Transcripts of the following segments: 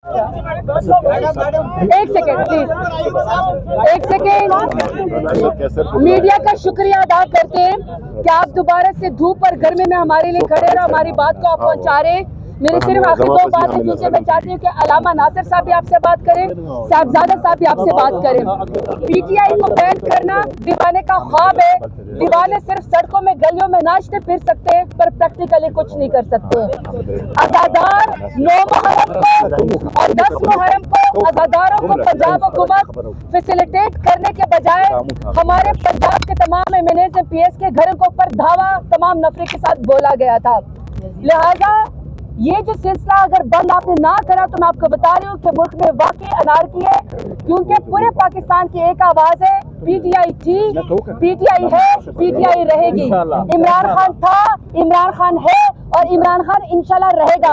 ایک second please, ایک second. Media کا شکریہ ادا کرتے ہیں کہ آپ دوبارہ سے دھوپ اور گرمی میں ہمارے لیے کھڑے اور ہماری بات کو آپ پہنچا رہے ہیں. میری صرف آخر دو بات ہے کیونکہ میں چاہتی ہوں کہ علامہ ناصر صاحب بھی آپ سے بات کریں، صاحبزادہ صاحب بھی آپ سے بات کریں. پی ٹی آئی کو بین کرنا دیوانے کا خواب ہے. دیوانے صرف سڑکوں میں گلیوں میں ناچتے پھر سکتے ہیں پر پریکٹیکلی کچھ نہیں کر سکتے. عزادار 9 محرم کو اور 10 محرم کو عزاداروں کو پنجاب حکومت فیسیلیٹیٹ کرنے کے بجائے ہمارے پنجاب کے تمام M N As M P As کے گھروں کے اوپر دھاوا تمام نفرے کے ساتھ بولا گیا تھا. لہذا یہ جو سلسلہ اگر بند آپ نے نہ کرا تو میں آپ کو بتا رہی ہوں کہ ملک میں واقعی انارکی ہے، کیونکہ پورے پاکستان کی ایک آواز ہے. پی ٹی آئی تھی، پی ٹی آئی ہے، پی ٹی آئی رہے گی. عمران خان تھا، عمران خان ہے اور عمران خان انشاءاللہ رہے گا.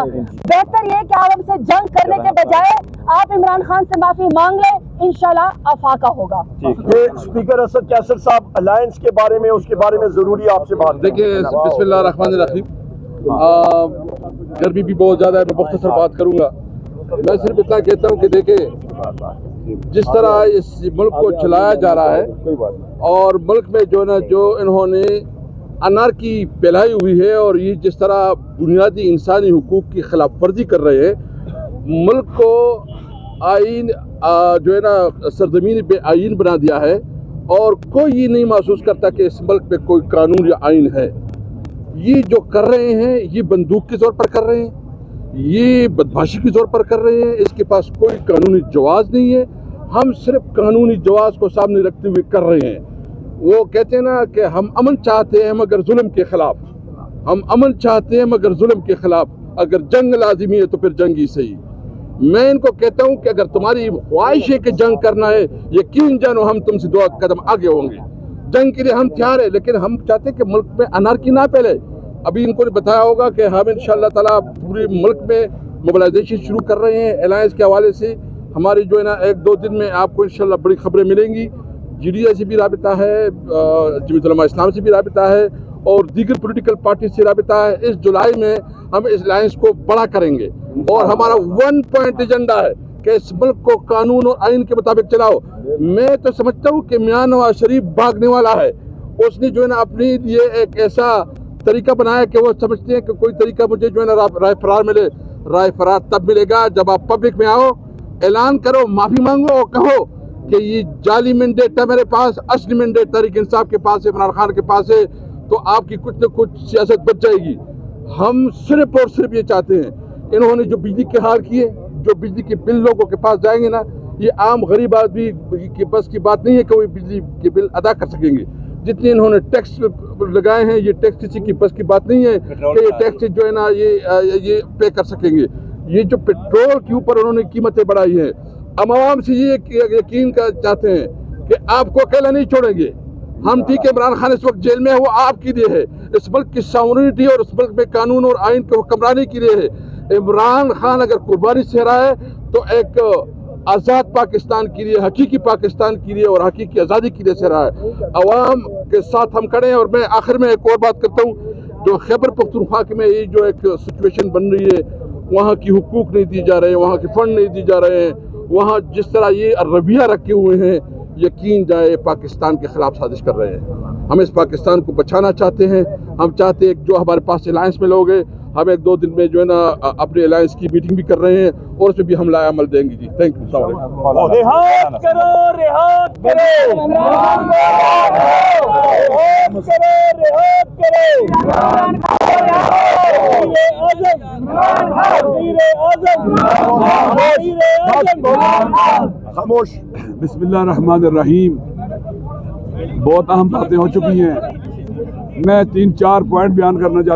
بہتر یہ کہ آپ ہم سے جنگ کرنے کے بجائے آپ عمران خان سے معافی مانگ لیں، انشاءاللہ افاقہ ہوگا. اسپیکر اسد کیسر صاحب الائنس کے بارے میں، اس کے بارے میں ضروری آپ سے بات. دیکھیں، بسم اللہ الرحمن الرحیم. گرمی بھی بہت زیادہ ہے، میں مختصر بات کروں گا. میں صرف اتنا کہتا ہوں کہ دیکھیں جس طرح اس ملک کو چلایا جا رہا ہے اور ملک میں جو نا جو انہوں نے انارکی پھیلائی ہوئی ہے اور یہ جس طرح بنیادی انسانی حقوق کی خلاف ورزی کر رہے ہیں، ملک کو آئین جو ہے نا سرزمین پہ آئین بنا دیا ہے اور کوئی یہ نہیں محسوس کرتا کہ اس ملک پہ کوئی قانون یا آئین ہے. یہ جو کر رہے ہیں یہ بندوق کے زور پر کر رہے ہیں، یہ بدماشی کے زور پر کر رہے ہیں. اس کے پاس کوئی قانونی جواز نہیں ہے. ہم صرف قانونی جواز کو سامنے رکھتے ہوئے کر رہے ہیں. وہ کہتے ہیں نا کہ ہم امن چاہتے ہیں مگر ظلم کے خلاف، ہم امن چاہتے ہیں مگر ظلم کے خلاف. اگر جنگ لازمی ہے تو پھر جنگ ہی صحیح. میں ان کو کہتا ہوں کہ اگر تمہاری خواہش ہے کہ جنگ کرنا ہے، یقین جانو ہم تم سے 2 قدم آگے ہوں گے. جنگ کے لیے ہم تیار ہیں، لیکن ہم چاہتے ہیں کہ ملک میں انارکی نہ پھیلے. ابھی ان کو بتایا ہوگا کہ ہم انشاءاللہ تعالیٰ پورے ملک میں موبلائزیشن شروع کر رہے ہیں. الائنس کے حوالے سے ہماری جو ہے نا 1-2 دن میں آپ کو انشاءاللہ بڑی خبریں ملیں گی. جی ڈی اے سے بھی رابطہ ہے، جمعیت علماء اسلام سے بھی رابطہ ہے اور دیگر پولیٹیکل پارٹی سے رابطہ ہے. اس جولائی میں ہم اس الائنس کو بڑا کریں گے اور ہمارا 1 پوائنٹ ایجنڈا ہے کہ اس ملک کو قانون اور آئین کے مطابق چلاؤ. میں تو سمجھتا ہوں کہ میاں نواز شریف بھاگنے والا ہے. اس نے جو ہے نا اپنی لیے ایک ایسا طریقہ بنایا کہ وہ سمجھتے ہیں کہ کوئی طریقہ مجھے جو ہے نا رائے فرار ملے. رائے فرار تب ملے گا جب آپ پبلک میں آؤ، اعلان کرو، معافی مانگو اور کہو کہ یہ جعلی مینڈیٹ ہے میرے پاس، اصلی مینڈیٹ تحریک انصاف کے پاس ہے، عمران خان کے پاس ہے، تو آپ کی کچھ نہ کچھ سیاست بچ جائے گی. ہم صرف اور صرف یہ چاہتے ہیں. انہوں نے جو بجلی کے حال کیے، جو بجلی کے بل لوگوں کے پاس جائیں گے نا، یہ عام غریب آدمی کی بس کی بات نہیں ہے کہ وہ بجلی کے بل ادا کر سکیں گے. جتنے انہوں نے ٹیکس لگائے ہیں، یہ ٹیکس کسی کی بس کی بات نہیں ہے کہ یہ ٹیکس جو ہے نا یہ پے کر سکیں گے. یہ جو پیٹرول کے اوپر انہوں نے قیمتیں بڑھائی ہیں، ہم عوام سے یہ یقین چاہتے ہیں کہ آپ کو اکیلا نہیں چھوڑیں گے. ہم ٹھیک ہے، عمران خان اس وقت جیل میں ہے، وہ آپ کے لیے ہے. اس ملک کی ساورنٹی اور اس ملک میں قانون اور آئین کو حکمرانی کے لیے ہے. عمران خان اگر قربانی سے رہا ہے تو ایک آزاد پاکستان کے لیے، حقیقی پاکستان کے لیے اور حقیقی آزادی کے لیے سے رہا ہے. عوام کے ساتھ ہم کھڑے ہیں. اور میں آخر میں ایک اور بات کرتا ہوں، جو خیبر پختونخوا میں یہ جو ایک سچویشن بن رہی ہے، وہاں کی حقوق نہیں دی جا رہے ہیں، وہاں کے فنڈ نہیں دی جا رہے ہیں، وہاں جس طرح یہ رویہ رکھے ہوئے ہیں، یقین جائے پاکستان کے خلاف سازش کر رہے ہیں. ہم اس پاکستان کو بچانا چاہتے ہیں. ہم چاہتے ہیں جو ہمارے پاس الائنس میں لوگ ہیں، ہم 1-2 دن میں جو ہے نا اپنے الائنس کی میٹنگ بھی کر رہے ہیں اور اس میں بھی ہم لائے عمل دیں گے. جی تھینک یو. السلام علیکم. رہاد کرو، رہاد کرو، خاموش. بسم اللہ الرحمن الرحیم. بہت اہم باتیں ہو چکی ہیں. میں 3-4 پوائنٹ بیان کرنا چاہتا ہوں.